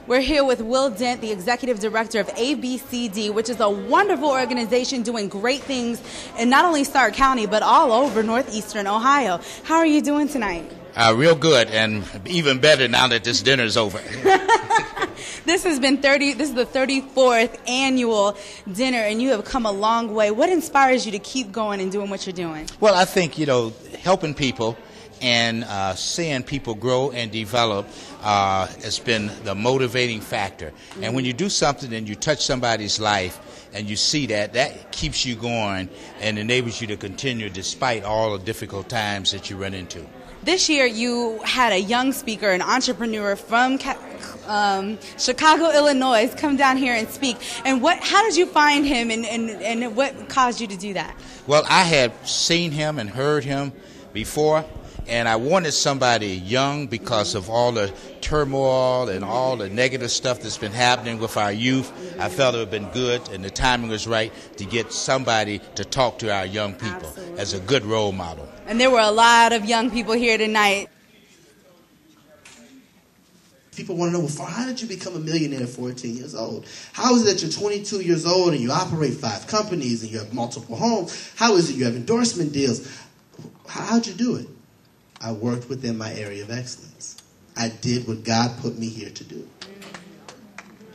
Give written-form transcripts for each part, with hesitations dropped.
We're here with Will Dent, the executive director of ABCD, which is a wonderful organization doing great things in not only Stark County, but all over northeastern Ohio. How are you doing tonight? Real good, and even better now that this dinner's over. This is the 34th annual dinner, and you have come a long way. What inspires you to keep going and doing what you're doing? Well, I think, helping people and seeing people grow and develop has been the motivating factor. Mm-hmm. And when you do something and you touch somebody's life and you see that keeps you going and enables you to continue despite all the difficult times that you run into. This year you had a young speaker, an entrepreneur from Chicago, Illinois, come down here and speak. And how did you find him and what caused you to do that? Well, I had seen him and heard him before, and I wanted somebody young because of all the turmoil and all the negative stuff that's been happening with our youth. I felt it would have been good, and the timing was right to get somebody to talk to our young people. Absolutely. As a good role model. And there were a lot of young people here tonight. People want to know, well, how did you become a millionaire at 14 years old? How is it that you're 22 years old and you operate 5 companies and you have multiple homes? How is it you have endorsement deals? How'd you do it? I worked within my area of excellence. I did what God put me here to do.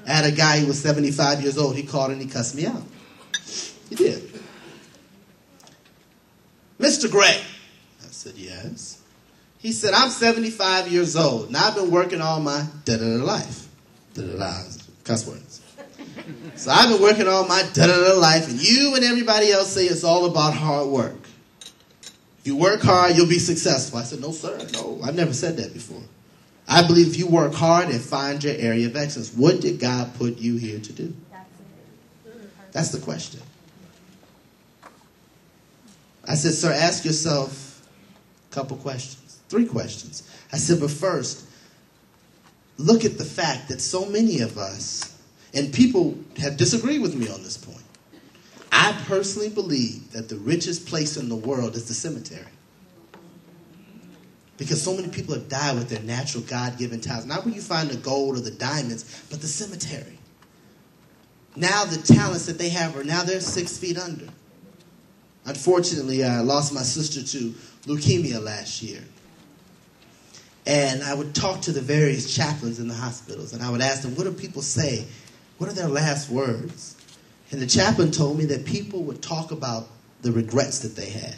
I had a guy who was 75 years old. He called and he cussed me out. He did. Mr. Gray. I said, yes. He said, I'm 75 years old, and I've been working all my da-da-da life. Da-da-da, cuss words. So I've been working all my da-da-da life, and you and everybody else say it's all about hard work. If you work hard, you'll be successful. I said, no, sir. No, I've never said that before. I believe if you work hard and find your area of excellence, what did God put you here to do? That's the question. I said, sir, ask yourself a couple questions, 3 questions. I said, but first, look at the fact that so many of us, and people have disagreed with me on this point, I personally believe that the richest place in the world is the cemetery. Because so many people have died with their natural God-given talents. Not where you find the gold or the diamonds, but the cemetery. Now the talents that they have now they're 6 feet under. Unfortunately, I lost my sister to leukemia last year. And I would talk to the various chaplains in the hospitals, and I would ask them, what do people say? What are their last words? And the chaplain told me that people would talk about the regrets that they had.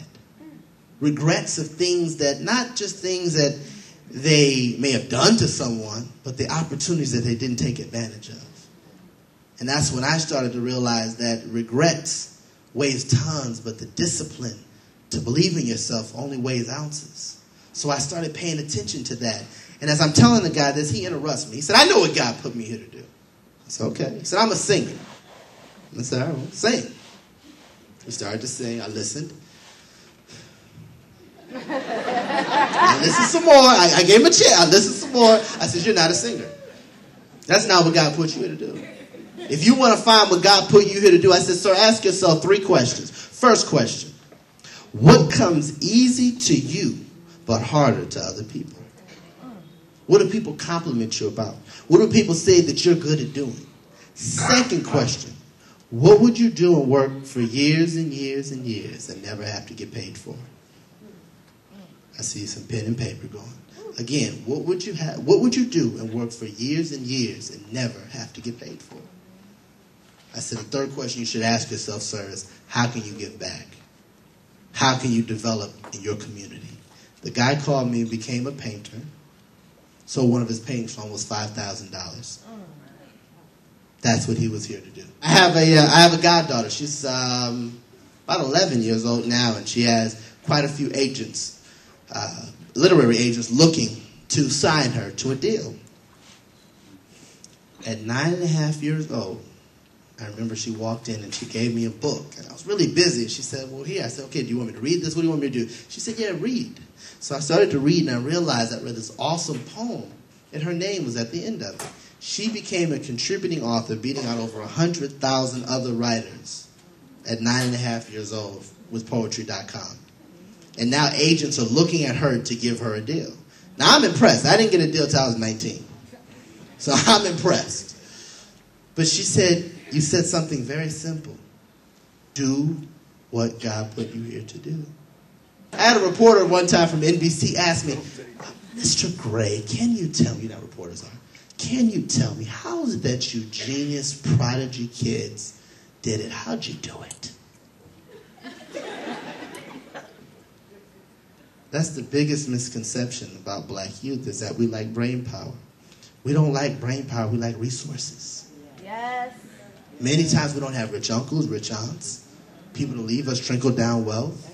Regrets of things that, not just things that they may have done to someone, but the opportunities that they didn't take advantage of. And that's when I started to realize that regrets weighs tons, but the discipline to believe in yourself only weighs ounces. So I started paying attention to that. And as I'm telling the guy this, he interrupts me. He said, I know what God put me here to do. I said, okay. He said, I'm a singer. I said, all right, sing. He started to sing. I listened. I listened some more. I gave him a chair. I listened some more. I said, you're not a singer. That's not what God put you here to do. If you want to find what God put you here to do, I said, sir, ask yourself 3 questions. First question, what comes easy to you but harder to other people? What do people compliment you about? What do people say that you're good at doing? Second question, what would you do and work for years and years and years and never have to get paid for? I see some pen and paper going. Again, what would you do and work for years and years and never have to get paid for? I said, the third question you should ask yourself, sir, is how can you give back? How can you develop in your community? The guy called me and became a painter. So one of his paintings for almost $5,000. That's what he was here to do. I have a goddaughter. She's about 11 years old now, and she has quite a few agents, literary agents, looking to sign her to a deal. At 9.5 years old, I remember she walked in and she gave me a book. And I was really busy. She said, well, here. I said, okay, do you want me to read this? What do you want me to do? She said, yeah, read. So I started to read, and I realized I read this awesome poem, and her name was at the end of it. She became a contributing author, beating out over 100,000 other writers at 9.5 years old with Poetry.com. And now agents are looking at her to give her a deal. Now, I'm impressed. I didn't get a deal till I was 19. So I'm impressed. But she said, you said something very simple. Do what God put you here to do. I had a reporter one time from NBC ask me, Mr. Gray, can you tell me, you know how reporters are, can you tell me, how is it that you genius prodigy kids did it? How'd you do it? That's the biggest misconception about black youth, is that we like brain power. We don't like brain power, we like resources. Yes. Many times we don't have rich uncles, rich aunts, people to leave us trickle-down wealth.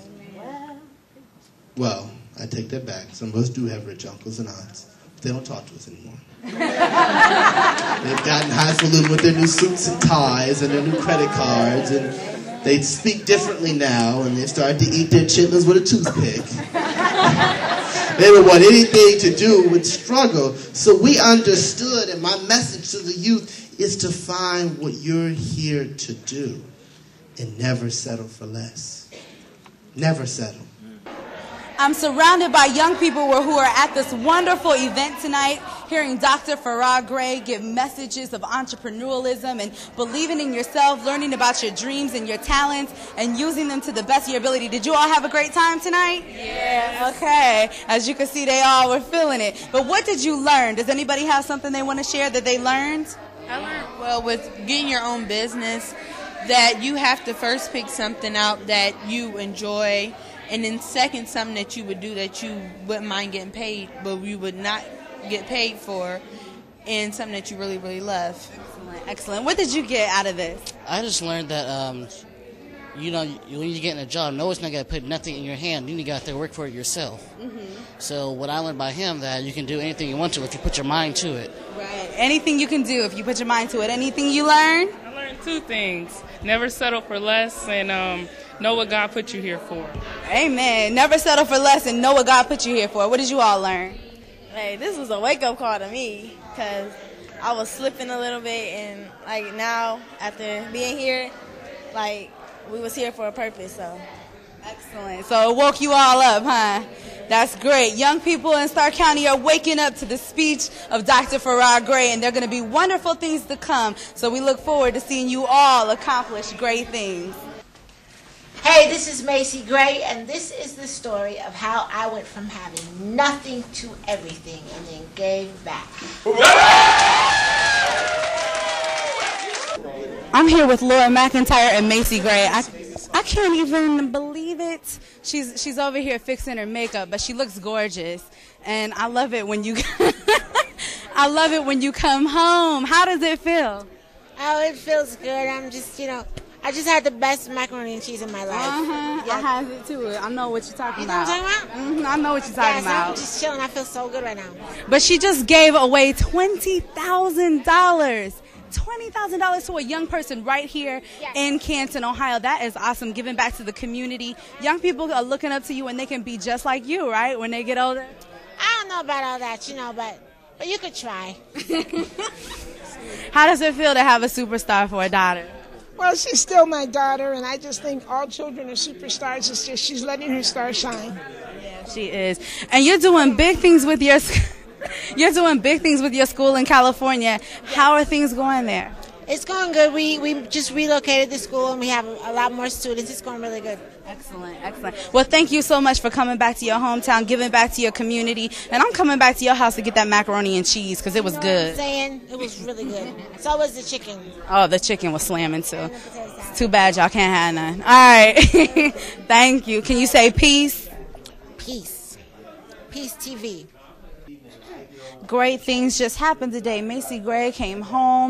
Well, I take that back. Some of us do have rich uncles and aunts, but they don't talk to us anymore. They've gotten highfalutin with their new suits and ties and their new credit cards, and they speak differently now, and they start to eat their chitlins with a toothpick. They don't want anything to do with struggle. So we understood, and my message to the youth is to find what you're here to do and never settle for less. Never settle. I'm surrounded by young people who are at this wonderful event tonight, hearing Dr. Farrar Gray give messages of entrepreneurialism and believing in yourself, learning about your dreams and your talents, and using them to the best of your ability. Did you all have a great time tonight? Yes. Okay. As you can see, they all were feeling it. But what did you learn? Does anybody have something they want to share that they learned? I learned, well, with getting your own business, that you have to first pick something out that you enjoy, and then second, something that you would do that you wouldn't mind getting paid, but you would not get paid for, and something that you really, really love. Excellent, excellent. What did you get out of this? I just learned that, you know, when you get in a job, no one's not going to put nothing in your hand. You need to go out there and work for it yourself. Mm-hmm. So what I learned by him, that you can do anything you want to if you put your mind to it. Right. Anything you can do if you put your mind to it. Anything you learned? I learned two things. Never settle for less, and know what God put you here for. Amen. Never settle for less and know what God put you here for. What did you all learn? Hey, this was a wake-up call to me, because I was slipping a little bit, and like now, after being here, like we was here for a purpose, so. Excellent. So it woke you all up, huh? That's great. Young people in Stark County are waking up to the speech of Dr. Farrar Gray, and there are going to be wonderful things to come. So we look forward to seeing you all accomplish great things. Hey, this is Macy Gray, and this is the story of how I went from having nothing to everything and then gave back. I'm here with Laura McIntyre and Macy Gray. I can't even believe it. She's over here fixing her makeup, but she looks gorgeous, and I love it when you I love it when you come home. How does it feel? Oh, it feels good. I'm just, I just had the best macaroni and cheese in my life. Yep. I have it too. I know what you're talking about. You know what I'm talking about? I know what you're talking about. I'm just chilling. I feel so good right now. But she just gave away $20,000. $20,000 to a young person right here in Canton, Ohio. That is awesome, giving back to the community. Young people are looking up to you, and they can be just like you, right, when they get older? I don't know about all that, but you could try. How does it feel to have a superstar for a daughter? Well, she's still my daughter, and I just think all children are superstars. It's just she's letting her star shine. Yeah, she is. And you're doing big things with your You're doing big things with your school in California. How are things going there? It's going good. We just relocated the school, and we have a lot more students. It's going really good. Excellent, excellent. Well, thank you so much for coming back to your hometown, giving back to your community. And I'm coming back to your house to get that macaroni and cheese because it was good. What I'm saying? It was really good. So was the chicken. Oh, the chicken was slamming too. It's too bad y'all can't have none. All right. Thank you. Can you say peace? Peace. Peace TV. Great things just happened today. Macy Gray came home.